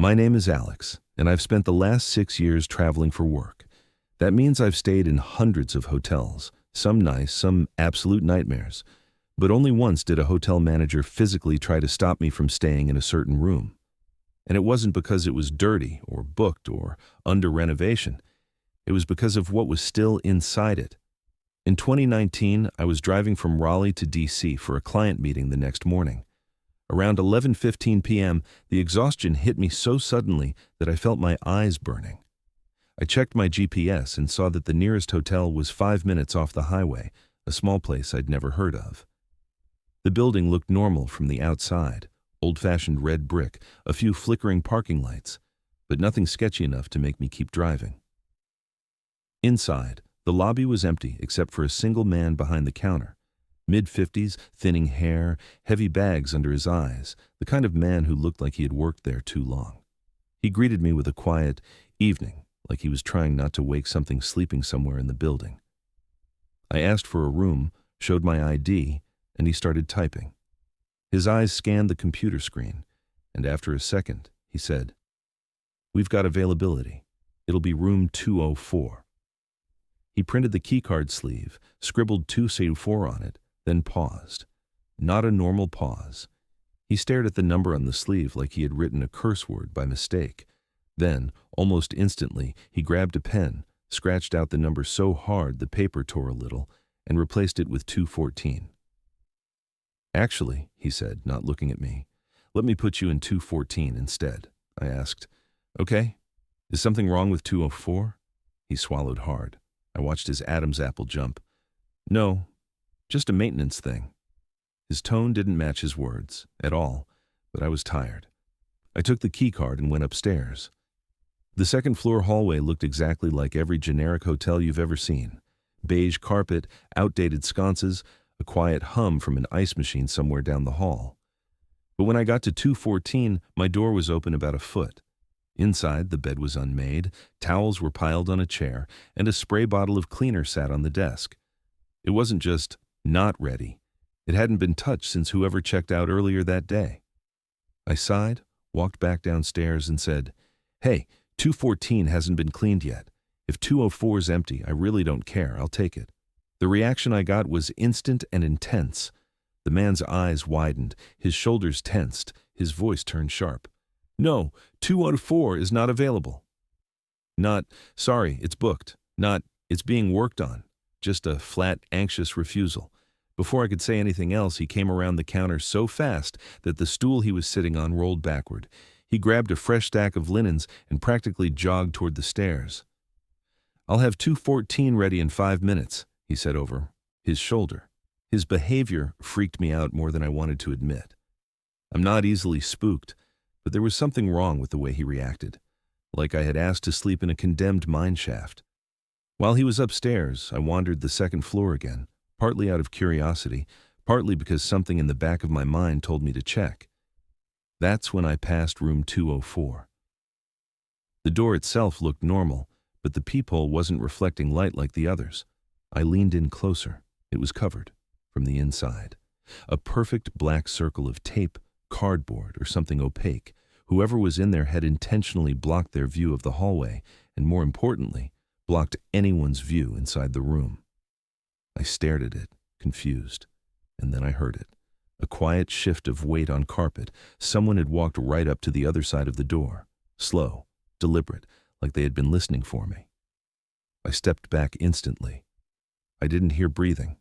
My name is Alex, and I've spent the last 6 years traveling for work. That means I've stayed in hundreds of hotels, some nice, some absolute nightmares. But only once did a hotel manager physically try to stop me from staying in a certain room. And it wasn't because it was dirty or booked or under renovation. It was because of what was still inside it. In 2019, I was driving from Raleigh to DC for a client meeting the next morning. Around 11:15 p.m., the exhaustion hit me so suddenly that I felt my eyes burning. I checked my GPS and saw that the nearest hotel was 5 minutes off the highway, a small place I'd never heard of. The building looked normal from the outside, old-fashioned red brick, a few flickering parking lights, but nothing sketchy enough to make me keep driving. Inside, the lobby was empty except for a single man behind the counter. Mid-50s, thinning hair, heavy bags under his eyes, the kind of man who looked like he had worked there too long. He greeted me with a quiet evening, like he was trying not to wake something sleeping somewhere in the building. I asked for a room, showed my ID, and he started typing. His eyes scanned the computer screen, and after a second, he said, "We've got availability. It'll be room 204. He printed the keycard sleeve, scribbled 204 on it, then paused. Not a normal pause. He stared at the number on the sleeve like he had written a curse word by mistake. Then, almost instantly, he grabbed a pen, scratched out the number so hard the paper tore a little, and replaced it with 214. "Actually," he said, not looking at me, "let me put you in 214 instead." I asked, "Okay, is something wrong with 204? He swallowed hard. I watched his Adam's apple jump. "No, just a maintenance thing." His tone didn't match his words, at all, but I was tired. I took the key card and went upstairs. The second-floor hallway looked exactly like every generic hotel you've ever seen. Beige carpet, outdated sconces, a quiet hum from an ice machine somewhere down the hall. But when I got to 214, my door was open about a foot. Inside, the bed was unmade, towels were piled on a chair, and a spray bottle of cleaner sat on the desk. It wasn't just not ready. It hadn't been touched since whoever checked out earlier that day. I sighed, walked back downstairs, and said, "Hey, 214 hasn't been cleaned yet. If 204 is empty, I really don't care. I'll take it." The reaction I got was instant and intense. The man's eyes widened, his shoulders tensed, his voice turned sharp. "No, 204 is not available." Not, "Sorry, it's booked." Not, "It's being worked on." Just a flat, anxious refusal. Before I could say anything else, he came around the counter so fast that the stool he was sitting on rolled backward. He grabbed a fresh stack of linens and practically jogged toward the stairs. "I'll have 214 ready in 5 minutes, he said over his shoulder. His behavior freaked me out more than I wanted to admit. I'm not easily spooked, but there was something wrong with the way he reacted, like I had asked to sleep in a condemned mine shaft. While he was upstairs, I wandered the second floor again, partly out of curiosity, partly because something in the back of my mind told me to check. That's when I passed room 204. The door itself looked normal, but the peephole wasn't reflecting light like the others. I leaned in closer. It was covered, from the inside. A perfect black circle of tape, cardboard, or something opaque. Whoever was in there had intentionally blocked their view of the hallway, and more importantly, blocked anyone's view inside the room. I stared at it, confused, and then I heard it. A quiet shift of weight on carpet. Someone had walked right up to the other side of the door. Slow, deliberate, like they had been listening for me. I stepped back instantly. I didn't hear breathing.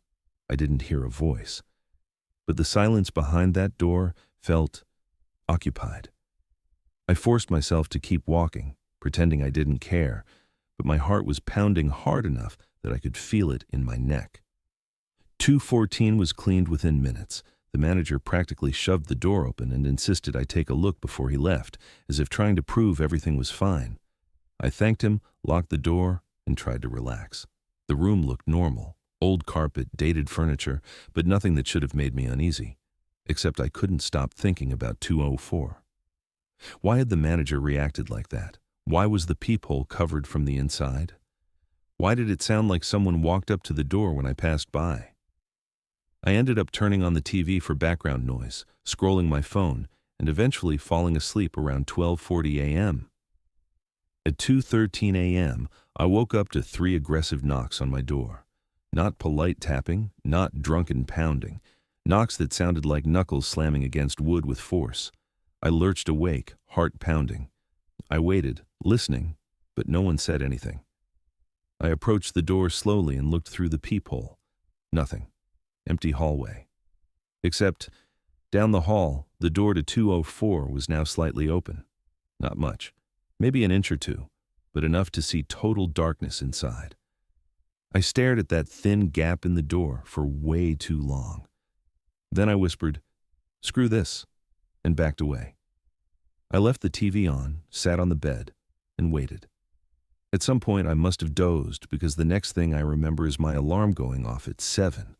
I didn't hear a voice. But the silence behind that door felt occupied. I forced myself to keep walking, pretending I didn't care, but my heart was pounding hard enough that I could feel it in my neck. 214 was cleaned within minutes. The manager practically shoved the door open and insisted I take a look before he left, as if trying to prove everything was fine. I thanked him, locked the door, and tried to relax. The room looked normal, old carpet, dated furniture, but nothing that should have made me uneasy, except I couldn't stop thinking about 204. Why had the manager reacted like that? Why was the peephole covered from the inside? Why did it sound like someone walked up to the door when I passed by? I ended up turning on the TV for background noise, scrolling my phone, and eventually falling asleep around 12:40 a.m. At 2:13 a.m., I woke up to 3 aggressive knocks on my door. Not polite tapping, not drunken pounding. Knocks that sounded like knuckles slamming against wood with force. I lurched awake, heart pounding. I waited, listening, but no one said anything. I approached the door slowly and looked through the peephole. Nothing. Empty hallway. Except, down the hall, the door to 204 was now slightly open. Not much. Maybe an inch or two, but enough to see total darkness inside. I stared at that thin gap in the door for way too long. Then I whispered, "Screw this," and backed away. I left the TV on, sat on the bed, and waited. At some point I must have dozed because the next thing I remember is my alarm going off at 7.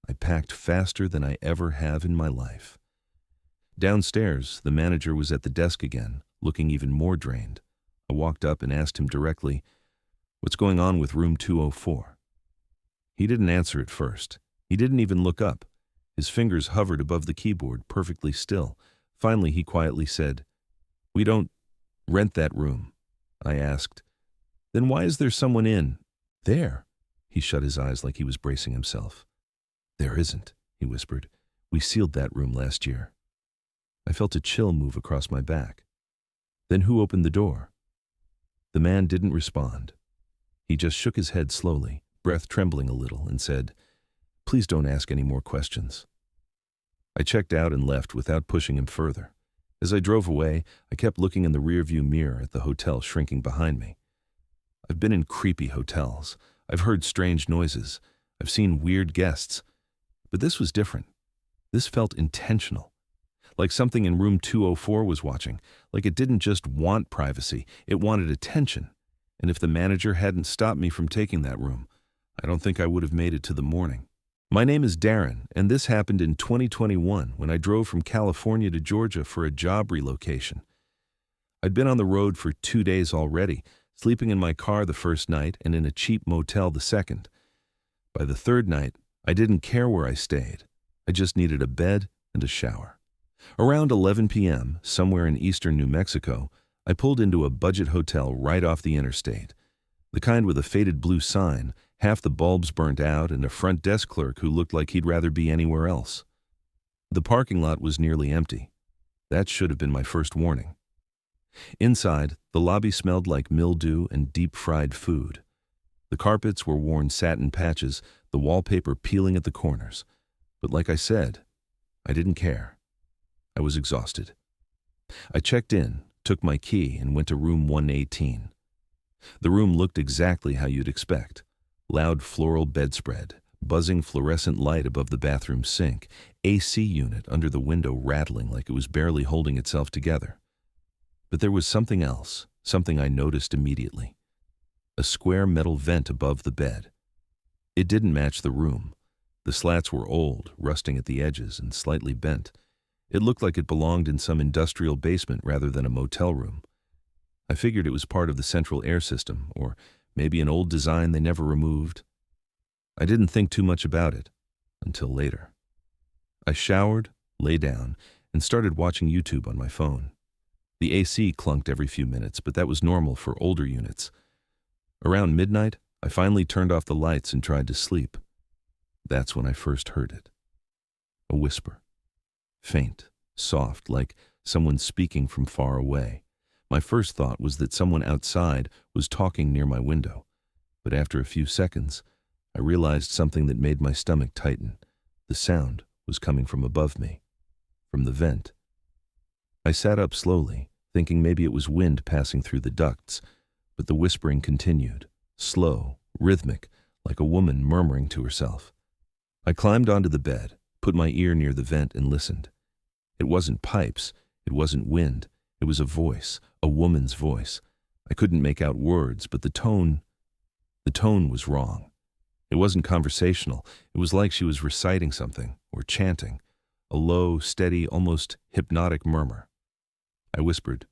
I packed faster than I ever have in my life. Downstairs, the manager was at the desk again, looking even more drained. I walked up and asked him directly, "What's going on with room 204? He didn't answer at first. He didn't even look up. His fingers hovered above the keyboard, perfectly still. Finally, he quietly said, "We don't rent that room." I asked, "Then why is there someone in there?" He shut his eyes like he was bracing himself. "There isn't," he whispered. "We sealed that room last year." I felt a chill move across my back. "Then who opened the door?" The man didn't respond. He just shook his head slowly, breath trembling a little, and said, "Please don't ask any more questions." I checked out and left without pushing him further. As I drove away, I kept looking in the rearview mirror at the hotel shrinking behind me. I've been in creepy hotels. I've heard strange noises. I've seen weird guests. But this was different. This felt intentional. Like something in room 204 was watching. Like it didn't just want privacy, it wanted attention. And if the manager hadn't stopped me from taking that room, I don't think I would have made it to the morning. My name is Darren, and this happened in 2021 when I drove from California to Georgia for a job relocation. I'd been on the road for 2 days already, sleeping in my car the first night and in a cheap motel the second. By the third night, I didn't care where I stayed. I just needed a bed and a shower. Around 11 p.m., somewhere in eastern New Mexico, I pulled into a budget hotel right off the interstate. The kind with a faded blue sign, half the bulbs burnt out, and a front desk clerk who looked like he'd rather be anywhere else. The parking lot was nearly empty. That should have been my first warning. Inside, the lobby smelled like mildew and deep-fried food. The carpets were worn satin patches, the wallpaper peeling at the corners. But like I said, I didn't care. I was exhausted. I checked in, took my key, and went to room 118. The room looked exactly how you'd expect. Loud floral bedspread, buzzing fluorescent light above the bathroom sink, AC unit under the window rattling like it was barely holding itself together. But there was something else, something I noticed immediately. A square metal vent above the bed. It didn't match the room. The slats were old, rusting at the edges, and slightly bent. It looked like it belonged in some industrial basement rather than a motel room. I figured it was part of the central air system, or maybe an old design they never removed. I didn't think too much about it, until later. I showered, lay down, and started watching YouTube on my phone. The AC clunked every few minutes, but that was normal for older units. Around midnight, I finally turned off the lights and tried to sleep. That's when I first heard it. A whisper. Faint, soft, like someone speaking from far away. My first thought was that someone outside was talking near my window, but after a few seconds, I realized something that made my stomach tighten. The sound was coming from above me, from the vent. I sat up slowly, thinking maybe it was wind passing through the ducts, but the whispering continued, slow, rhythmic, like a woman murmuring to herself. I climbed onto the bed, put my ear near the vent, and listened. It wasn't pipes, it wasn't wind, it was a voice, a woman's voice. I couldn't make out words, but the tone was wrong. It wasn't conversational. It was like she was reciting something, or chanting, a low, steady, almost hypnotic murmur. I whispered,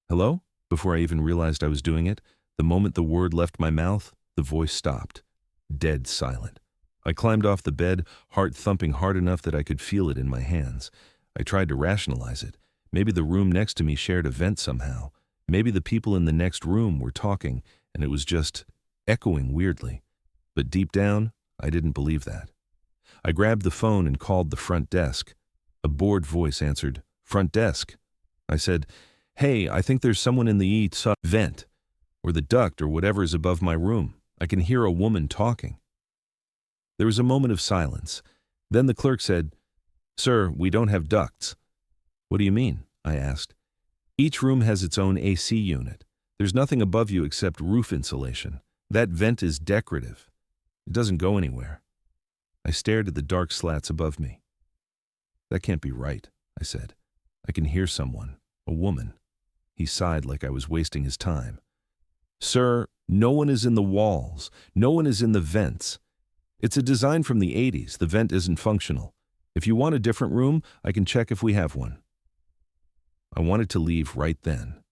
"Hello?" Before I even realized I was doing it. The moment the word left my mouth, the voice stopped. Dead silent. I climbed off the bed, heart thumping hard enough that I could feel it in my hands. I tried to rationalize it. Maybe the room next to me shared a vent somehow. Maybe the people in the next room were talking and it was just echoing weirdly. But deep down, I didn't believe that. I grabbed the phone and called the front desk. A bored voice answered, "Front desk." I said, "Hey, I think there's someone in the vent, or the duct or whatever is above my room. I can hear a woman talking." There was a moment of silence. Then the clerk said, "Sir, we don't have ducts." "What do you mean?" I asked. "Each room has its own AC unit. There's nothing above you except roof insulation. That vent is decorative. It doesn't go anywhere." I stared at the dark slats above me. "That can't be right," I said. "I can hear someone, a woman." He sighed like I was wasting his time. "Sir, no one is in the walls. No one is in the vents. It's a design from the 80s. The vent isn't functional. If you want a different room, I can check if we have one." I wanted to leave right then.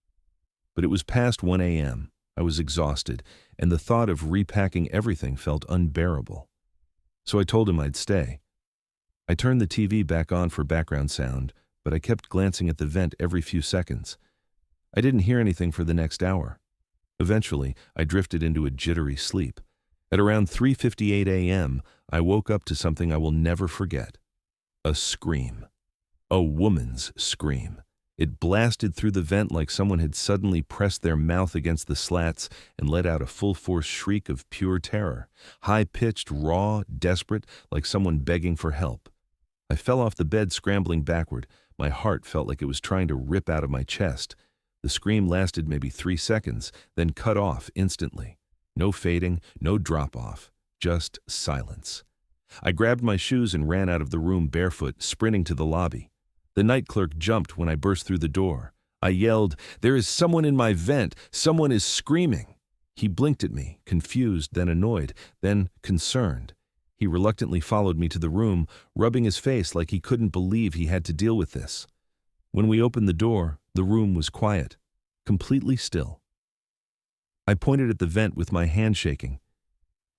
But it was past 1 a.m. I was exhausted, and the thought of repacking everything felt unbearable. So I told him I'd stay. I turned the TV back on for background sound, but I kept glancing at the vent every few seconds. I didn't hear anything for the next hour. Eventually, I drifted into a jittery sleep. At around 3:58 a.m., I woke up to something I will never forget. A scream. A woman's scream. It blasted through the vent like someone had suddenly pressed their mouth against the slats and let out a full-force shriek of pure terror. High-pitched, raw, desperate, like someone begging for help. I fell off the bed, scrambling backward. My heart felt like it was trying to rip out of my chest. The scream lasted maybe 3 seconds, then cut off instantly. No fading, no drop-off, just silence. I grabbed my shoes and ran out of the room barefoot, sprinting to the lobby. The night clerk jumped when I burst through the door. I yelled, "There is someone in my vent! Someone is screaming!" He blinked at me, confused, then annoyed, then concerned. He reluctantly followed me to the room, rubbing his face like he couldn't believe he had to deal with this. When we opened the door, the room was quiet, completely still. I pointed at the vent with my hand shaking.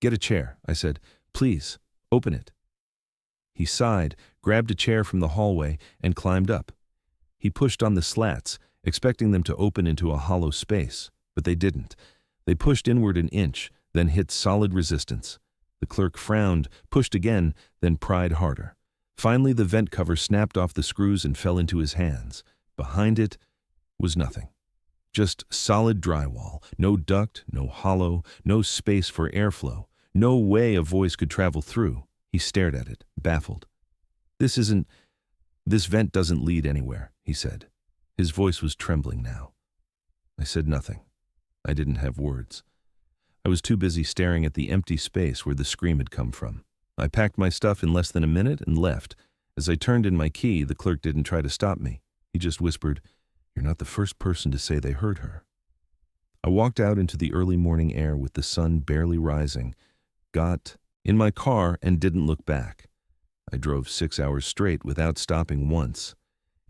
"Get a chair," I said. "Please, open it." He sighed, grabbed a chair from the hallway, and climbed up. He pushed on the slats, expecting them to open into a hollow space, but they didn't. They pushed inward an inch, then hit solid resistance. The clerk frowned, pushed again, then pried harder. Finally, the vent cover snapped off the screws and fell into his hands. Behind it was nothing. Just solid drywall, no duct, no hollow, no space for airflow, no way a voice could travel through. He stared at it, baffled. This vent doesn't lead anywhere," he said. His voice was trembling now. I said nothing. I didn't have words. I was too busy staring at the empty space where the scream had come from. I packed my stuff in less than a minute and left. As I turned in my key, the clerk didn't try to stop me. He just whispered, "You're not the first person to say they heard her." I walked out into the early morning air with the sun barely rising, got in my car, and didn't look back. I drove 6 hours straight without stopping once.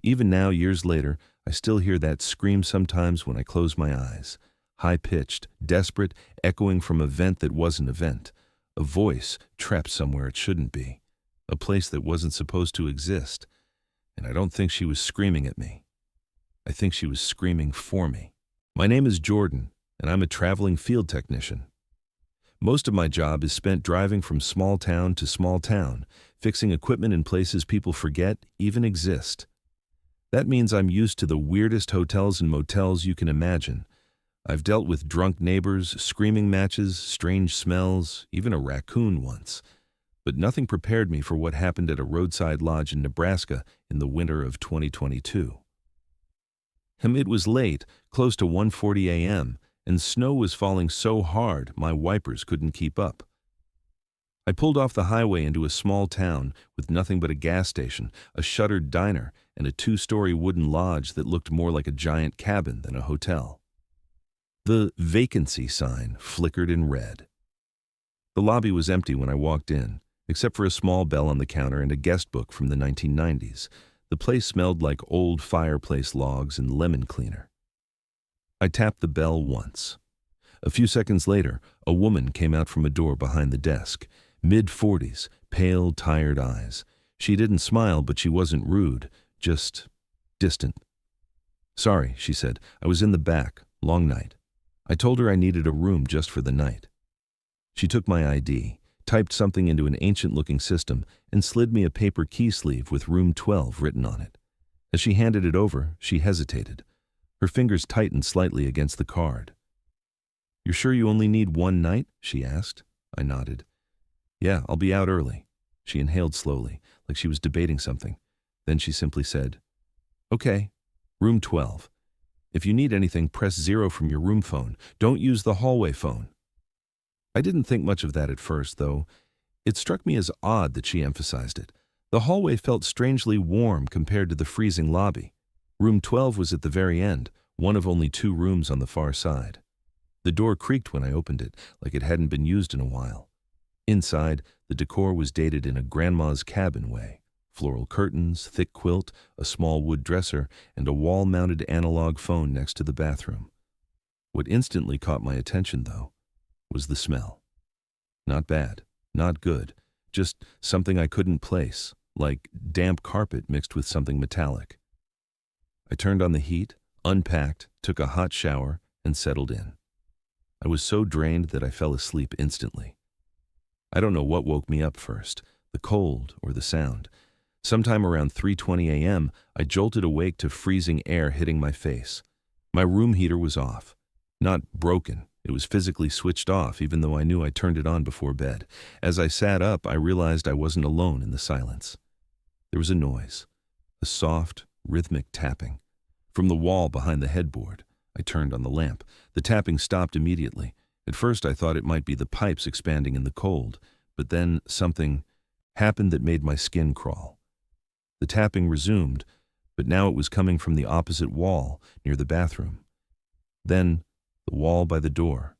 Even now, years later, I still hear that scream sometimes when I close my eyes. High-pitched, desperate, echoing from a vent that wasn't a vent. A voice trapped somewhere it shouldn't be. A place that wasn't supposed to exist. And I don't think she was screaming at me. I think she was screaming for me. My name is Jordan, and I'm a traveling field technician. Most of my job is spent driving from small town to small town, fixing equipment in places people forget even exist. That means I'm used to the weirdest hotels and motels you can imagine. I've dealt with drunk neighbors, screaming matches, strange smells, even a raccoon once. But nothing prepared me for what happened at a roadside lodge in Nebraska in the winter of 2022. It was late, close to 1:40 a.m., and snow was falling so hard my wipers couldn't keep up. I pulled off the highway into a small town with nothing but a gas station, a shuttered diner, and a 2-story wooden lodge that looked more like a giant cabin than a hotel. The vacancy sign flickered in red. The lobby was empty when I walked in, except for a small bell on the counter and a guest book from the 1990s. The place smelled like old fireplace logs and lemon cleaner. I tapped the bell once. A few seconds later, a woman came out from a door behind the desk, mid-40s, pale, tired eyes. She didn't smile, but she wasn't rude, just distant, Sorry, she said. I was in the back. Long night. I told her I needed a room just for the night. She took my ID, typed something into an ancient-looking system, and slid me a paper key sleeve with room 12 written on it. As she handed it over, she hesitated. Her fingers tightened slightly against the card. "You're sure you only need one night?" she asked. I nodded. "Yeah, I'll be out early." She inhaled slowly, like she was debating something. Then she simply said, "Okay, room 12. If you need anything, press 0 from your room phone. Don't use the hallway phone." I didn't think much of that at first, though. It struck me as odd that she emphasized it. The hallway felt strangely warm compared to the freezing lobby. Room 12 was at the very end, one of only 2 rooms on the far side. The door creaked when I opened it, like it hadn't been used in a while. Inside, the decor was dated in a grandma's cabin way. Floral curtains, thick quilt, a small wood dresser, and a wall-mounted analog phone next to the bathroom. What instantly caught my attention, though, was the smell. Not bad, not good, just something I couldn't place, like damp carpet mixed with something metallic. I turned on the heat, unpacked, took a hot shower, and settled in. I was so drained that I fell asleep instantly. I don't know what woke me up first, the cold or the sound. Sometime around 3:20 a.m., I jolted awake to freezing air hitting my face. My room heater was off. Not broken, it was physically switched off, even though I knew I turned it on before bed. As I sat up, I realized I wasn't alone in the silence. There was a noise, a soft, rhythmic tapping. From the wall behind the headboard, I turned on the lamp. The tapping stopped immediately. At first I thought it might be the pipes expanding in the cold, but then something happened that made my skin crawl. The tapping resumed, but now it was coming from the opposite wall near the bathroom. Then the wall by the door.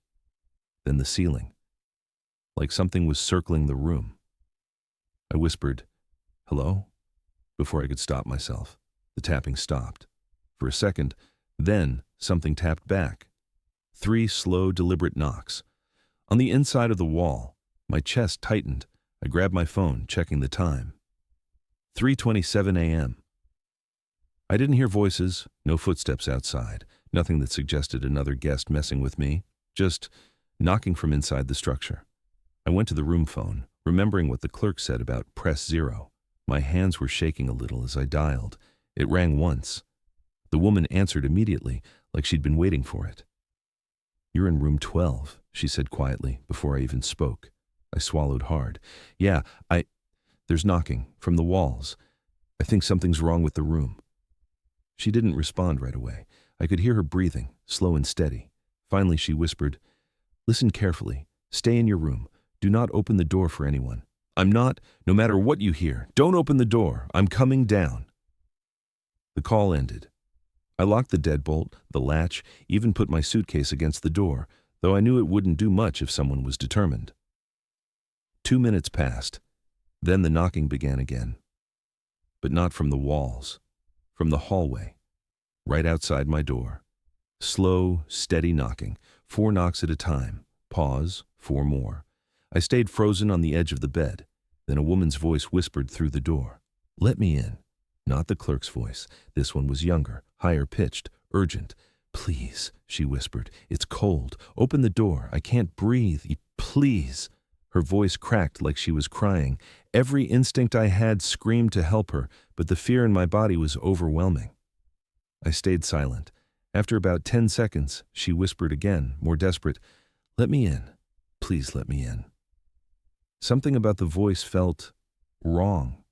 Then the ceiling. Like something was circling the room. I whispered, "Hello?" before I could stop myself. The tapping stopped. For a second, then something tapped back. 3 slow, deliberate knocks. On the inside of the wall, my chest tightened. I grabbed my phone, checking the time. 3:27 a.m. I didn't hear voices, no footsteps outside, nothing that suggested another guest messing with me, just knocking from inside the structure. I went to the room phone, remembering what the clerk said about press 0. My hands were shaking a little as I dialed. It rang once. The woman answered immediately, like she'd been waiting for it. "You're in room 12, she said quietly, before I even spoke. I swallowed hard. "Yeah, there's knocking, from the walls. I think something's wrong with the room." She didn't respond right away. I could hear her breathing, slow and steady. Finally she whispered, "Listen carefully. Stay in your room. Do not open the door for anyone. No matter what you hear, don't open the door. I'm coming down." The call ended. I locked the deadbolt, the latch, even put my suitcase against the door, though I knew it wouldn't do much if someone was determined. 2 minutes passed. Then the knocking began again. But not from the walls. From the hallway. Right outside my door. Slow, steady knocking. 4 knocks at a time. Pause. 4 more. I stayed frozen on the edge of the bed. Then a woman's voice whispered through the door. "Let me in." Not the clerk's voice. This one was younger, higher pitched, urgent. "Please," she whispered. "It's cold. Open the door. I can't breathe. Please." Her voice cracked like she was crying. Every instinct I had screamed to help her, but the fear in my body was overwhelming. I stayed silent. After about 10 seconds, she whispered again, more desperate, "Let me in. Please let me in." Something about the voice felt wrong.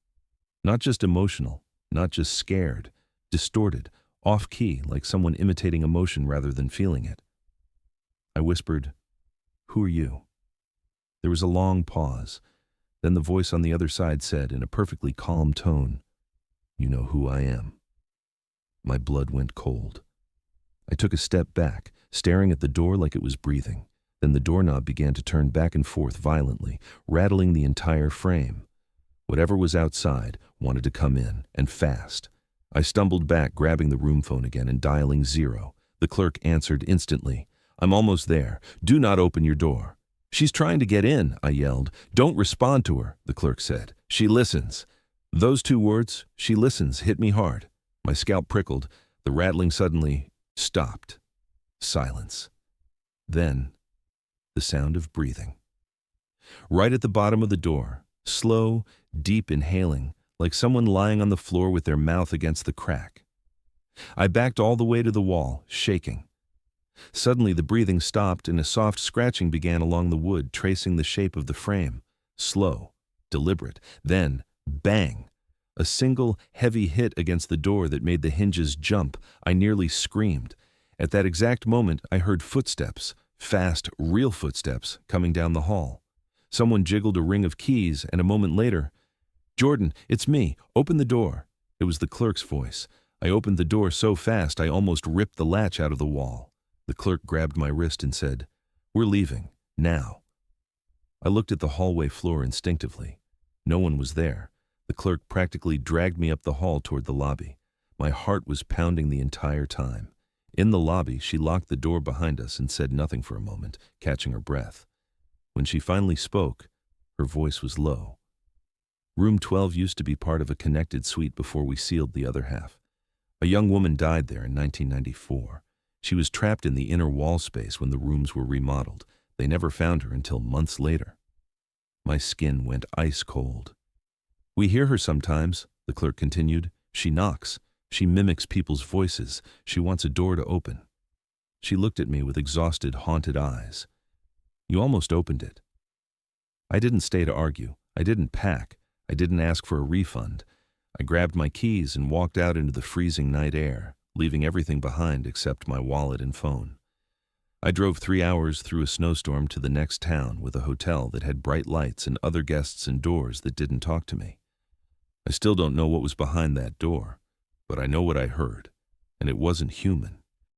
Not just emotional, not just scared, distorted, off-key, like someone imitating emotion rather than feeling it. I whispered, "Who are you?" There was a long pause. Then the voice on the other side said in a perfectly calm tone, "You know who I am." My blood went cold. I took a step back, staring at the door like it was breathing. Then the doorknob began to turn back and forth violently, rattling the entire frame. Whatever was outside wanted to come in, and fast. I stumbled back, grabbing the room phone again and dialing 0. The clerk answered instantly. "I'm almost there. Do not open your door." "She's trying to get in," I yelled. "Don't respond to her," the clerk said. "She listens." Those 2 words, "she listens," hit me hard. My scalp prickled, The rattling suddenly stopped. Silence. Then, the sound of breathing. Right at the bottom of the door, slow, deep inhaling, like someone lying on the floor with their mouth against the crack. I backed all the way to the wall, shaking. Suddenly the breathing stopped and a soft scratching began along the wood, tracing the shape of the frame. Slow, deliberate. Then, bang! A single, heavy hit against the door that made the hinges jump. I nearly screamed. At that exact moment, I heard footsteps, fast, real footsteps, coming down the hall. Someone jiggled a ring of keys, and a moment later, "Jordan, it's me. Open the door." It was the clerk's voice. I opened the door so fast I almost ripped the latch out of the wall. The clerk grabbed my wrist and said, "We're leaving, now." I looked at the hallway floor instinctively. No one was there. The clerk practically dragged me up the hall toward the lobby. My heart was pounding the entire time. In the lobby, she locked the door behind us and said nothing for a moment, catching her breath. When she finally spoke, her voice was low. Room 12 used to be part of a connected suite before we sealed the other half. A young woman died there in 1994. She was trapped in the inner wall space when the rooms were remodeled. They never found her until months later. My skin went ice cold. "We hear her sometimes," the clerk continued. "She knocks. She mimics people's voices. She wants a door to open." She looked at me with exhausted, haunted eyes. "You almost opened it." I didn't stay to argue. I didn't pack. I didn't ask for a refund. I grabbed my keys and walked out into the freezing night air, leaving everything behind except my wallet and phone. I drove 3 hours through a snowstorm to the next town with a hotel that had bright lights and other guests and doors that didn't talk to me. I still don't know what was behind that door, but I know what I heard, and it wasn't human.